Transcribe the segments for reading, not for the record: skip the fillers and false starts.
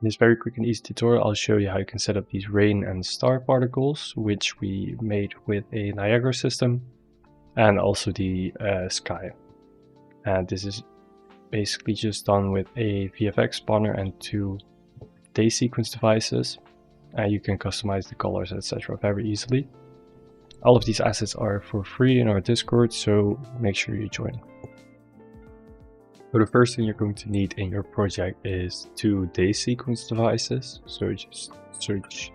In this very quick and easy tutorial, I'll show you how you can set up these rain and star particles, which we made with a Niagara system, and also the sky. And this is basically just done with a VFX spawner and 2 day sequence devices. And you can customize the colors, etc. very easily. All of these assets are for free in our Discord, so make sure you join. So the first thing you're going to need in your project is 2 day sequence devices. So just search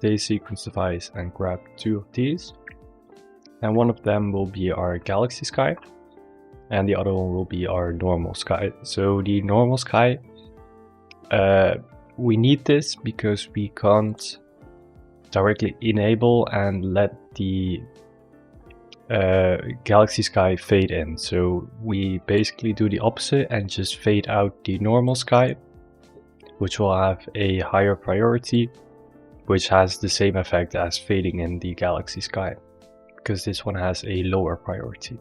day sequence device and grab 2 of these. And one of them will be our galaxy sky, and the other one will be our normal sky. So the normal sky, we need this because we can't directly enable and let the galaxy sky fade in. So we basically do the opposite and just fade out the normal sky, which will have a higher priority, which has the same effect as fading in the galaxy sky, because this one has a lower priority.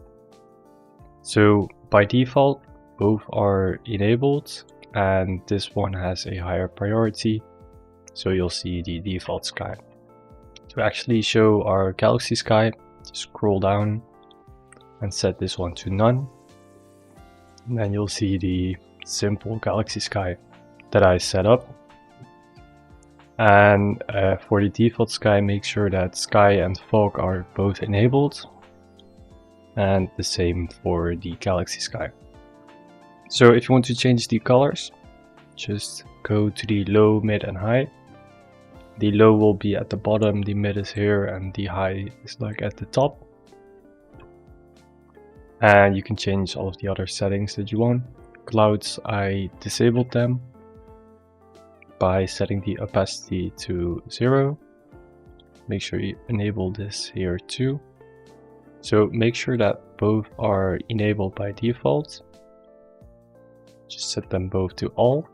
So by default both are enabled, and this one has a higher priority, so you'll see the default sky. To actually show our galaxy sky, scroll down and set this one to none, and then you'll see the simple galaxy sky that I set up. And for the default sky, make sure that sky and fog are both enabled, and the same for the galaxy sky. So if you want to change the colors, just go to the low, mid and high. The low will be at the bottom, the mid is here, and the high is like at the top. And you can change all of the other settings that you want. Clouds, I disabled them by setting the opacity to 0. Make sure you enable this here too. So make sure that both are enabled by default. Just set them both to all.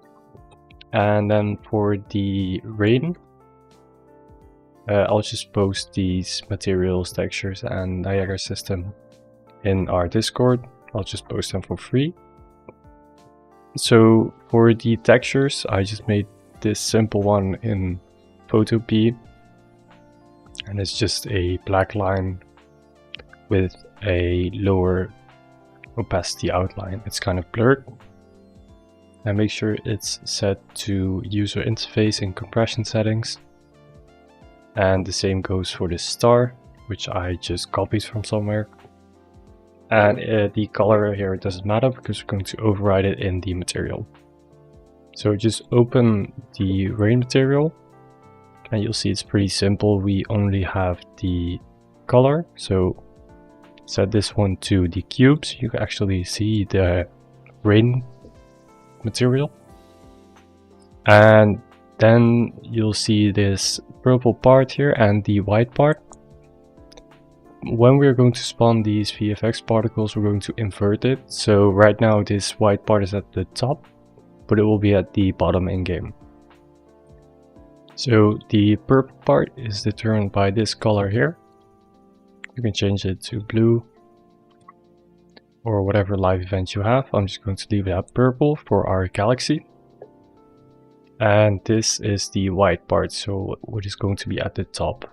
And then for the rain, I'll just post these materials, textures and Niagara system in our Discord. I'll just post them for free. So for the textures, I just made this simple one in Photopea, and it's just a black line with a lower opacity outline. It's kind of blurred. And make sure it's set to user interface in compression settings. And the same goes for the star, which I just copied from somewhere. And the color here doesn't matter because we're going to override it in the material. So just open the rain material and you'll see it's pretty simple. We only have the color, so set this one to the cubes. You can actually see the rain material, and then you'll see this purple part here and the white part. When we're going to spawn these VFX particles, we're going to invert it. So right now this white part is at the top, but it will be at the bottom in game. So the purple part is determined by this color here. You can change it to blue or whatever live event you have. I'm just going to leave it at purple for our galaxy. And this is the white part, so what is going to be at the top.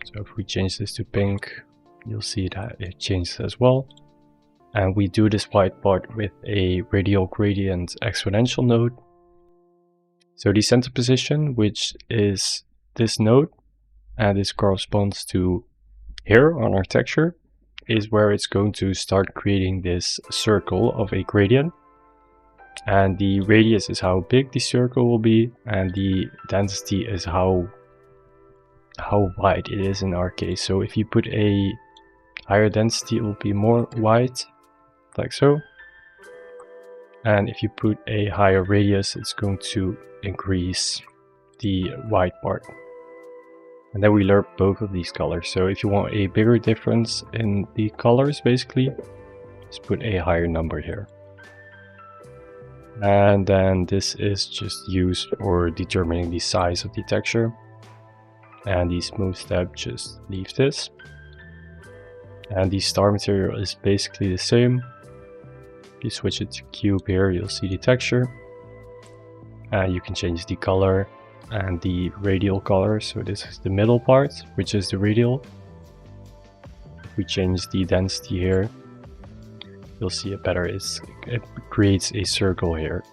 So if we change this to pink, you'll see that it changes as well. And we do this white part with a radial gradient exponential node. So the center position, which is this node, and this corresponds to here on our texture, is where it's going to start creating this circle of a gradient. And the radius is how big the circle will be, and the density is how wide it is in our case. So if you put a higher density, it will be more wide, like so. And if you put a higher radius, it's going to increase the white part. And then we lerp both of these colors. So if you want a bigger difference in the colors, basically, just put a higher number here. And then this is just used for determining the size of the texture. And the smooth step, just leave this. And the star material is basically the same. If you switch it to cube here, you'll see the texture. You can change the color and the radial color. So this is the middle part, which is the radial. If we change the density here, you'll see it better. It creates a circle here.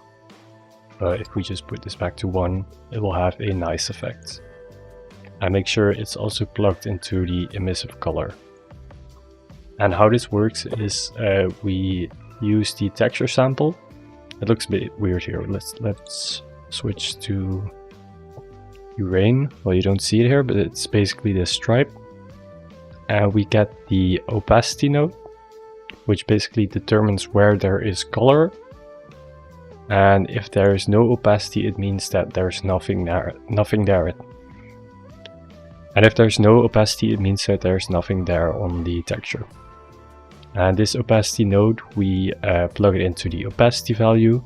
But if we just put this back to 1, it will have a nice effect. And make sure it's also plugged into the emissive color. And how this works is we use the texture sample. It looks a bit weird here. Let's switch to rain. Well, you don't see it here, but it's basically this stripe. And we get the opacity node, which basically determines where there is color. And if there is no opacity, it means that there's nothing there. And if there's no opacity, it means that there's nothing there on the texture. And this opacity node, we plug it into the opacity value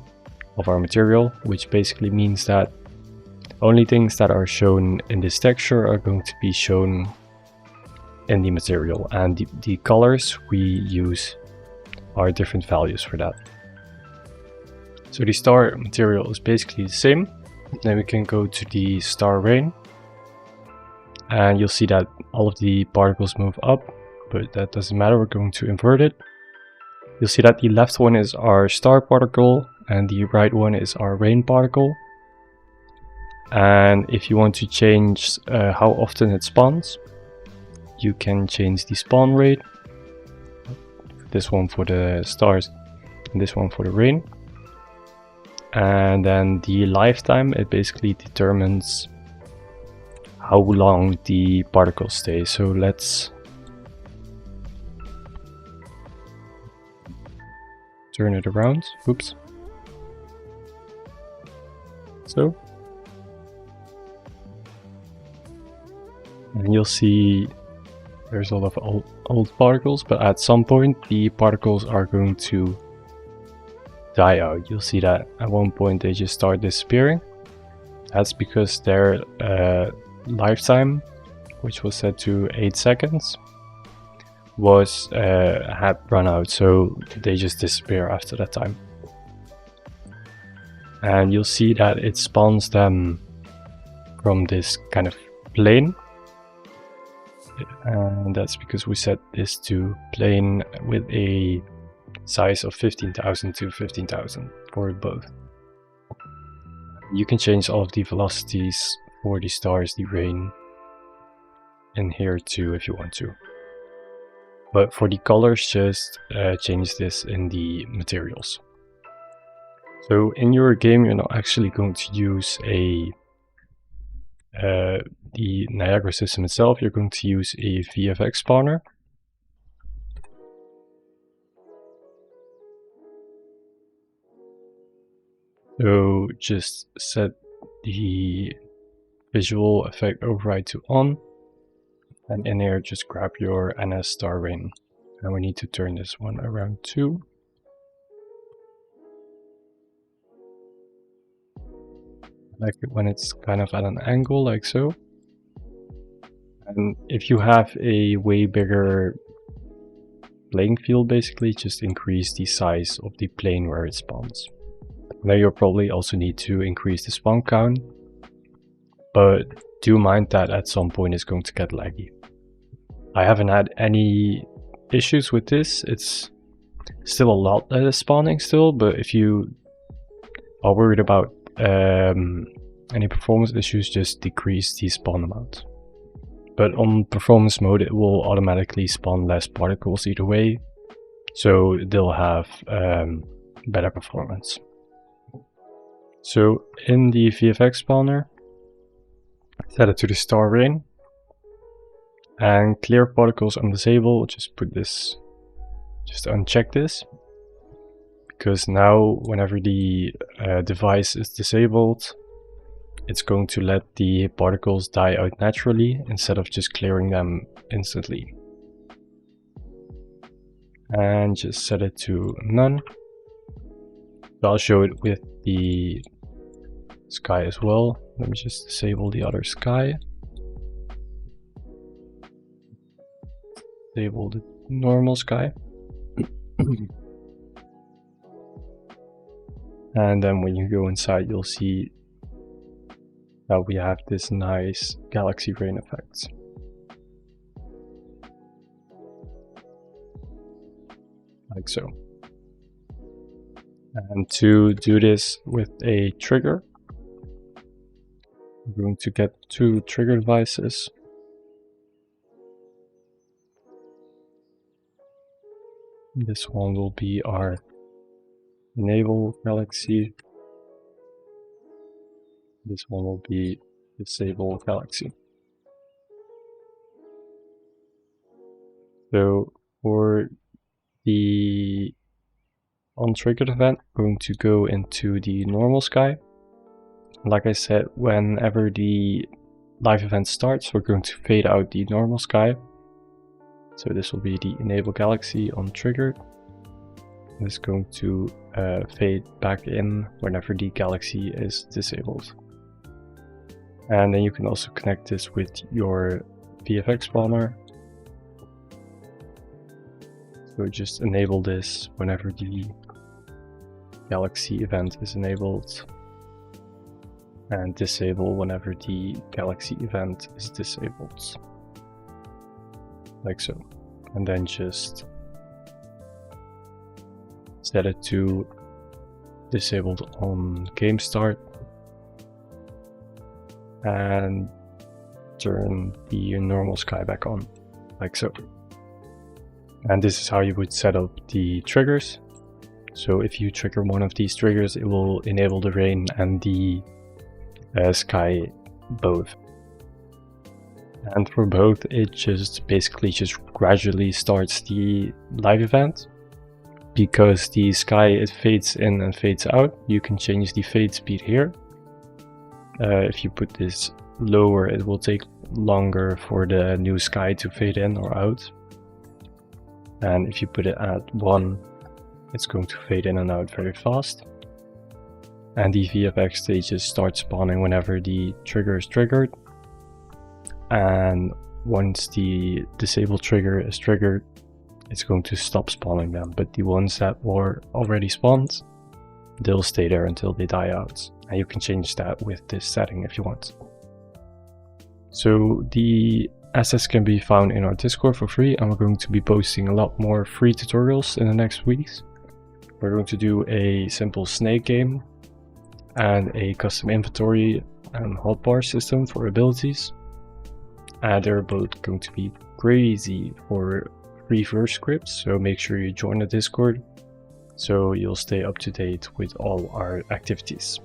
of our material, which basically means that only things that are shown in this texture are going to be shown in the material. And the colors we use are different values for that. So the star material is basically the same. Then we can go to the star rain. And you'll see that all of the particles move up, but that doesn't matter, we're going to invert it. You'll see that the left one is our star particle and the right one is our rain particle. And if you want to change how often it spawns, you can change the spawn rate. This one for the stars and this one for the rain. And then the lifetime, it basically determines how long the particles stay. So let's turn it around. Oops. So. And you'll see there's a lot of old particles, but at some point the particles are going to die out. You'll see that at one point they just start disappearing. That's because their lifetime, which was set to 8 seconds, had run out, so they just disappear after that time. And you'll see that it spawns them from this kind of plane, and that's because we set this to plane with a size of 15,000 to 15,000 for both. You can change all of the velocities for the stars, the rain, in here too if you want to. But for the colors, just change this in the materials. So in your game, you're not actually going to use the Niagara system itself. You're going to use a VFX spawner. So just set the visual effect override to on, and in here just grab your NS star rain. And we need to turn this one around too. I like it when it's kind of at an angle like so. And if you have a way bigger playing field, basically just increase the size of the plane where it spawns. Now you'll probably also need to increase the spawn count, but do mind that at some point it's going to get laggy. I haven't had any issues with this. It's still a lot that is spawning still, but if you are worried about any performance issues, just decrease the spawn amount. But on performance mode it will automatically spawn less particles either way, so they'll have better performance. So in the VFX spawner, set it to the star rain, and clear particles on disable. Just put this, just uncheck this, because now whenever the device is disabled, it's going to let the particles die out naturally instead of just clearing them instantly. And just set it to none. So I'll show it with the sky as well. Let me just disable the other sky. Disable the normal sky. And then when you go inside, you'll see Now we have this nice galaxy rain effect. Like so. And to do this with a trigger, we're going to get 2 trigger devices. This one will be our enable galaxy. This one will be disable galaxy. So for the untriggered event, we're going to go into the normal sky. Like I said, whenever the live event starts, we're going to fade out the normal sky. So this will be the enable galaxy untriggered. It's going to fade back in whenever the galaxy is disabled. And then you can also connect this with your VFX spawner. So just enable this whenever the galaxy event is enabled, and disable whenever the galaxy event is disabled. Like so. And then just set it to disabled on game start and turn the normal sky back on, like so. And this is how you would set up the triggers. So if you trigger one of these triggers, it will enable the rain and the sky both. And for both, it just basically gradually starts the live event. Because the sky, it fades in and fades out, you can change the fade speed here. If you put this lower, it will take longer for the new sky to fade in or out. And if you put it at 1, it's going to fade in and out very fast. And the VFX stages start spawning whenever the trigger is triggered. And once the disable trigger is triggered, it's going to stop spawning them. But the ones that were already spawned, they'll stay there until they die out. And you can change that with this setting if you want. So the assets can be found in our Discord for free, and we're going to be posting a lot more free tutorials in the next weeks. We're going to do a simple snake game and a custom inventory and hotbar system for abilities. And they're both going to be crazy for free verse scripts, so make sure you join the Discord so you'll stay up to date with all our activities.